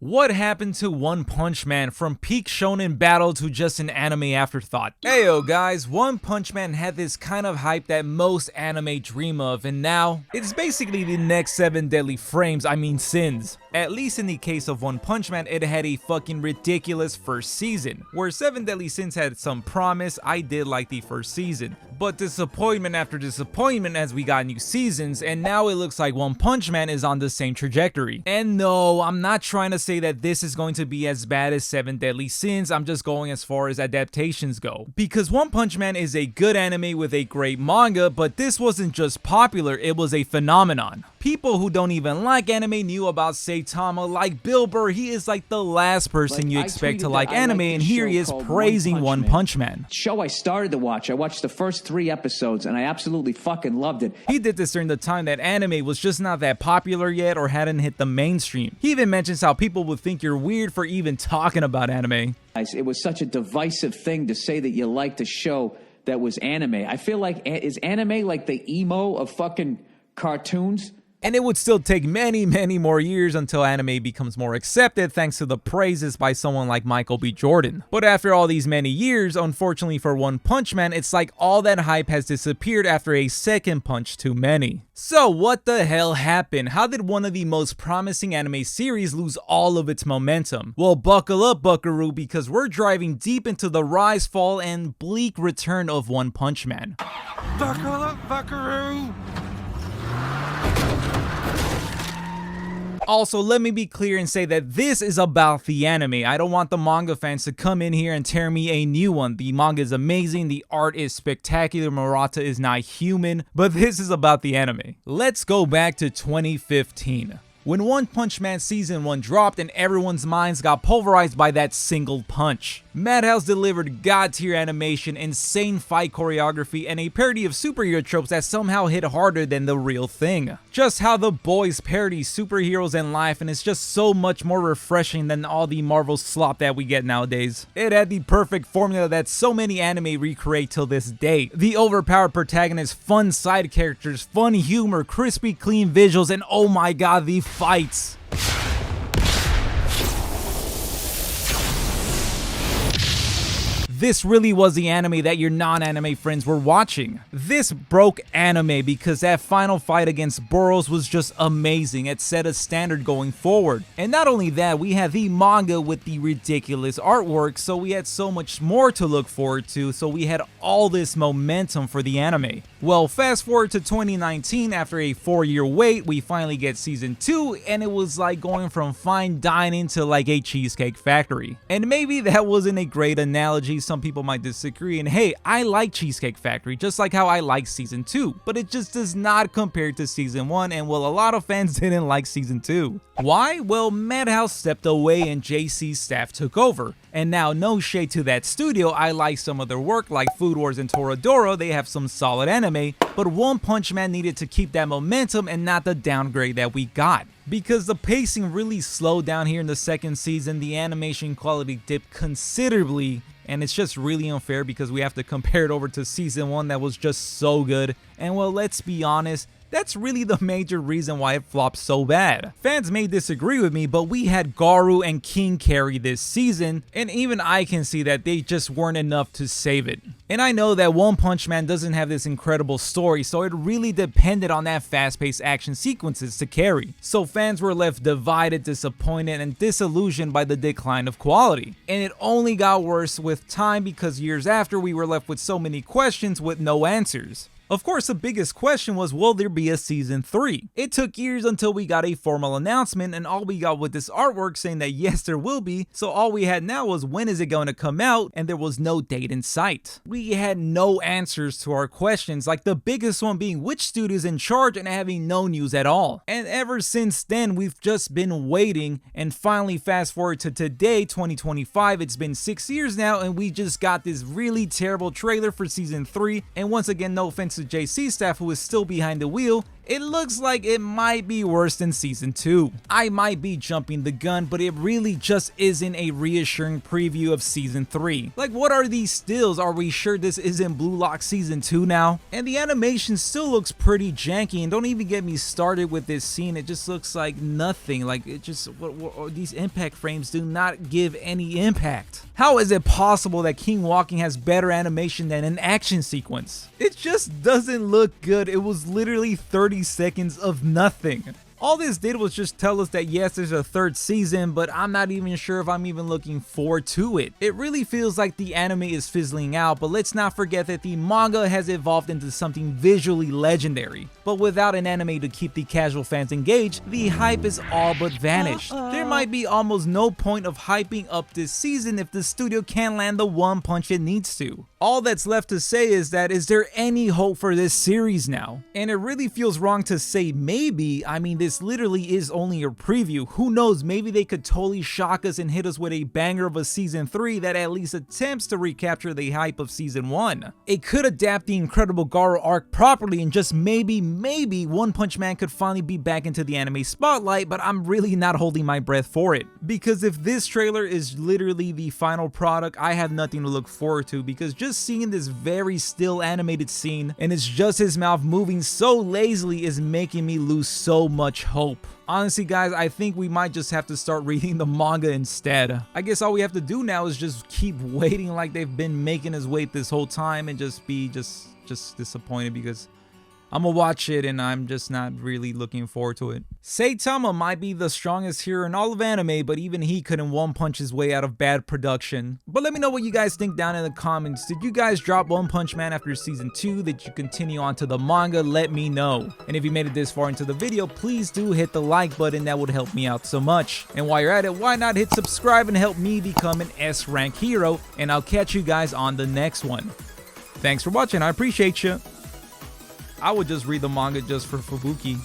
What happened to One Punch Man from peak shonen battle to just an anime afterthought? Heyo guys, One Punch Man had this kind of hype that most anime dream of, and now it's basically the next 7 deadly sins. At least in the case of One Punch Man, it had a fucking ridiculous first season. Where 7 deadly sins had some promise, I did like the first season. But disappointment after disappointment as we got new seasons, and now it looks like One Punch Man is on the same trajectory. And no, I'm not trying to say that this is going to be as bad as 7 deadly sins, I'm just going as far as adaptations go. Because One Punch Man is a good anime with a great manga, but this wasn't just popular, it was a phenomenon. People who don't even like anime knew about Saitama, like Bill Burr. He is like the last person you expect to like anime, and here he is praising One Punch Man. Show I started to watch. I watched the first 3 episodes and I absolutely fucking loved it. He did this during the time that anime was just not that popular yet or hadn't hit the mainstream. He even mentions how people would think you're weird for even talking about anime. It was such a divisive thing to say that you liked a show that was anime. I feel like, is anime like the emo of fucking cartoons? And it would still take many more years until anime becomes more accepted thanks to the praises by someone like Michael B. Jordan. But after all these many years, unfortunately for One Punch Man, it's like all that hype has disappeared after a second punch too many. So what the hell happened? How did one of the most promising anime series lose all of its momentum? Well, buckle up, buckaroo, because we're driving deep into the rise, fall, and bleak return of One Punch Man. Buckle up, buckaroo! Also, let me be clear and say that this is about the anime. I don't want the manga fans to come in here and tear me a new one. The manga is amazing, the art is spectacular, Murata is not human, but this is about the anime. Let's go back to 2015. When One Punch Man Season 1 dropped and everyone's minds got pulverized by that single punch. Madhouse delivered god-tier animation, insane fight choreography, and a parody of superhero tropes that somehow hit harder than the real thing. Just how the boys parody superheroes in life, and it's just so much more refreshing than all the Marvel slop that we get nowadays. It had the perfect formula that so many anime recreate till this day. The overpowered protagonist, fun side characters, fun humor, crispy clean visuals, and oh my god, the fights. This really was the anime that your non-anime friends were watching. This broke anime because that final fight against Boros was just amazing. It set a standard going forward. And not only that, we had the manga with the ridiculous artwork, so we had so much more to look forward to, so we had all this momentum for the anime. Well, fast forward to 2019, after a 4-year wait, we finally get season 2, and it was like going from fine dining to like a cheesecake factory. And maybe that wasn't a great analogy, some people might disagree, and hey, I like Cheesecake Factory, just like how I like season 2, but it just does not compare to season 1, and well, a lot of fans didn't like season 2. Why? Well, Madhouse stepped away and JC's staff took over. And now, no shade to that studio, I like some of their work like Food Wars and Toradora, they have some solid anime, but One Punch Man needed to keep that momentum and not the downgrade that we got. Because the pacing really slowed down here in the second season, the animation quality dipped considerably, and it's just really unfair because we have to compare it over to season 1 that was just so good. And well, let's be honest, that's really the major reason why it flopped so bad. Fans may disagree with me, but we had Garou and King carry this season, and even I can see that they just weren't enough to save it. And I know that One Punch Man doesn't have this incredible story, so it really depended on that fast-paced action sequences to carry. So fans were left divided, disappointed, and disillusioned by the decline of quality. And it only got worse with time because years after we were left with so many questions with no answers. Of course, the biggest question was, will there be a season 3? It took years until we got a formal announcement, and all we got with this artwork saying that yes, there will be, so all we had now was when is it going to come out, and there was no date in sight. We had no answers to our questions, like the biggest one being which studio is in charge and having no news at all. And ever since then, we've just been waiting, and finally fast forward to today, 2025, it's been 6 years now, and we just got this really terrible trailer for season 3, and once again, no offense to JC staff, who is still behind the wheel, it looks like it might be worse than season 2. I might be jumping the gun, but it really just isn't a reassuring preview of season 3. Like, what are these stills? Are we sure this isn't Blue Lock season 2 now? And the animation still looks pretty janky, and don't even get me started with this scene. It just looks like nothing. Like, it just, these impact frames do not give any impact. How is it possible that King walking has better animation than an action sequence? It just doesn't look good. It was literally 30 seconds of nothing. All this did was just tell us that yes, there's a third season, but I'm not even sure if I'm even looking forward to it. It really feels like the anime is fizzling out, but let's not forget that the manga has evolved into something visually legendary. But without an anime to keep the casual fans engaged, the hype is all but vanished. There might be almost no point of hyping up this season if the studio can't land the one punch it needs to. All that's left to say is that, is there any hope for this series now? And it really feels wrong to say maybe. I mean, this literally is only a preview. Who knows, maybe they could totally shock us and hit us with a banger of a season 3 that at least attempts to recapture the hype of season 1. It could adapt the incredible Garou arc properly, and just maybe One Punch Man could finally be back into the anime spotlight, but I'm really not holding my breath for it. Because if this trailer is literally the final product, I have nothing to look forward to, because just seeing this very still animated scene and it's just his mouth moving so lazily is making me lose so much hope. Honestly guys, I think we might just have to start reading the manga instead. I guess all we have to do now is just keep waiting like they've been making us wait this whole time, and just be just disappointed, because I'm gonna watch it and I'm just not really looking forward to it. Saitama might be the strongest hero in all of anime, but even he couldn't one punch his way out of bad production. But let me know what you guys think down in the comments. Did you guys drop One Punch Man after season 2? Did you continue on to the manga? Let me know. And if you made it this far into the video, please do hit the like button. That would help me out so much. And while you're at it, why not hit subscribe and help me become an S rank hero? And I'll catch you guys on the next one. Thanks for watching. I appreciate you. I would just read the manga just for Fubuki.